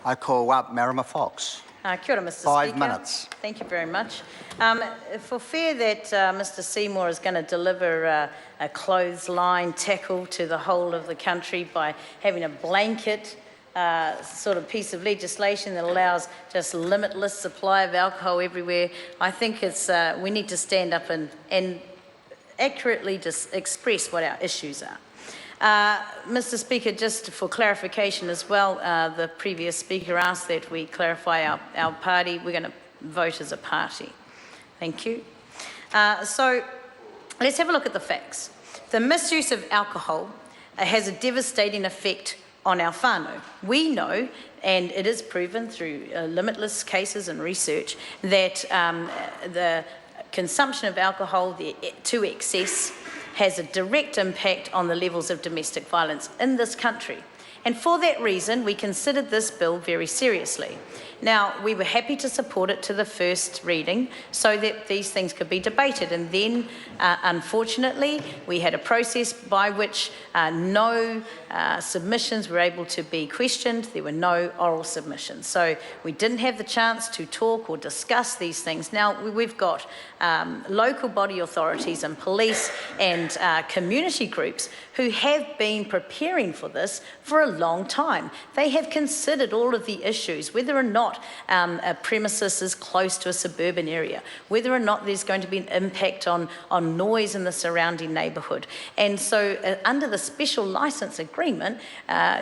I call up Marama Fox. Kia ora, Mr. 5 Speaker. minutes. Thank you very much. For fear that Mr. Seymour is going to deliver a clothesline tackle to the whole of the country by having a blanket sort of piece of legislation that allows just limitless supply of alcohol everywhere, I think it's we need to stand up and accurately just express what our issues are. Mr. Speaker, just for clarification as well, the previous speaker asked that we clarify our party. We're going to vote as a party. Thank you. So let's have a look at the facts. The misuse of alcohol has a devastating effect on our whānau. We know, and it is proven through limitless cases and research, that the consumption of alcohol to excess has a direct impact on the levels of domestic violence in this country. And for that reason, we considered this bill very seriously. Now, we were happy to support it to the first reading so that these things could be debated. And then, unfortunately, we had a process by which no submissions were able to be questioned. There were no oral submissions. So we didn't have the chance to talk or discuss these things. Now, we've got local body authorities and police and community groups who have been preparing for this for a long time. They have considered all of the issues, whether or not a premises is close to a suburban area, whether or not there's going to be an impact on noise in the surrounding neighbourhood. And so under the special licence agreement,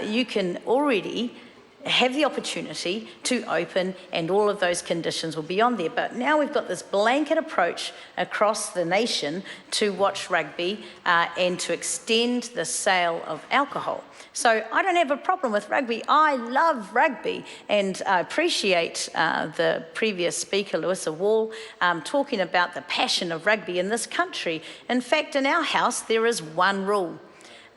you can already have the opportunity to open, and all of those conditions will be on there. But now we've got this blanket approach across the nation to watch rugby and to extend the sale of alcohol. So I don't have a problem with rugby. I love rugby, and I appreciate the previous speaker, Lewis Wall, talking about the passion of rugby in this country. In fact, in our house, there is one rule.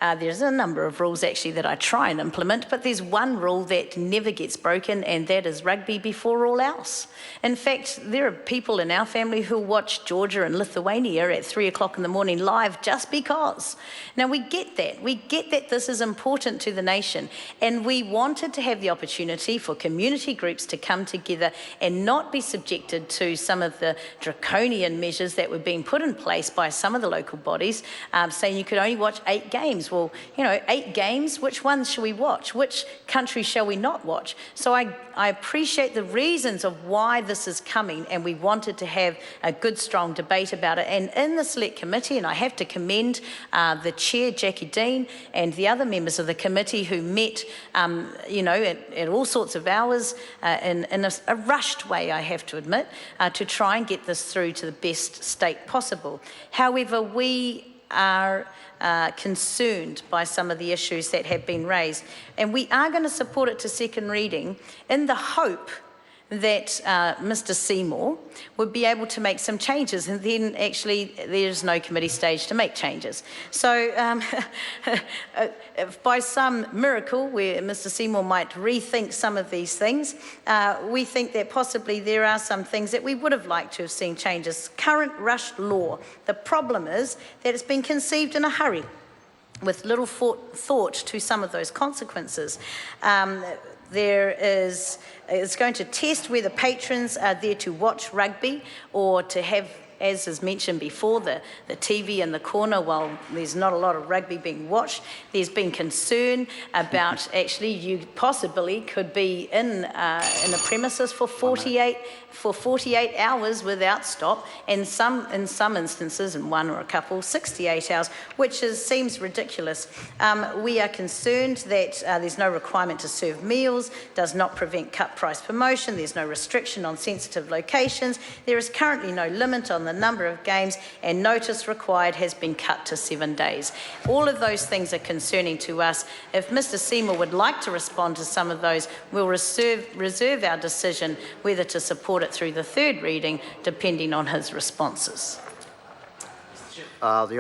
There's a number of rules actually that I try and implement, but there's one rule that never gets broken, and that is rugby before all else. In fact, there are people in our family who watch Georgia and Lithuania at 3 o'clock in the morning live just because. Now, we get that. We get that this is important to the nation, and we wanted to have the opportunity for community groups to come together and not be subjected to some of the draconian measures that were being put in place by some of the local bodies, saying you could only watch 8 games. Well, you know, 8 games, which ones shall we watch? Which country shall we not watch? So I appreciate the reasons of why this is coming, and we wanted to have a good, strong debate about it. And in the select committee, and I have to commend the chair, Jackie Dean, and the other members of the committee who met, you know, at all sorts of hours in a rushed way, I have to admit, to try and get this through to the best state possible. However, we are concerned by some of the issues that have been raised, and we are going to support it to second reading in the hope that Mr. Seymour would be able to make some changes, and then actually there's no committee stage to make changes. So by some miracle where Mr. Seymour might rethink some of these things, we think that possibly there are some things that we would have liked to have seen changes. Current rushed law, the problem is that it's been conceived in a hurry with little thought to some of those consequences. It's going to test whether patrons are there to watch rugby or to have, as is mentioned before, the TV in the corner while there's not a lot of rugby being watched. There's been concern about actually you possibly could be in a premises for 48 hours without stop, and in some instances, in one or a couple, 68 hours, which seems ridiculous. We are concerned that there's no requirement to serve meals, does not prevent cut price promotion, there's no restriction on sensitive locations, there is currently no limit on the number of games, and notice required has been cut to 7 days. All of those things are concerning to us. If Mr. Seymour would like to respond to some of those, we'll reserve our decision whether to support it through the third reading, depending on his responses. The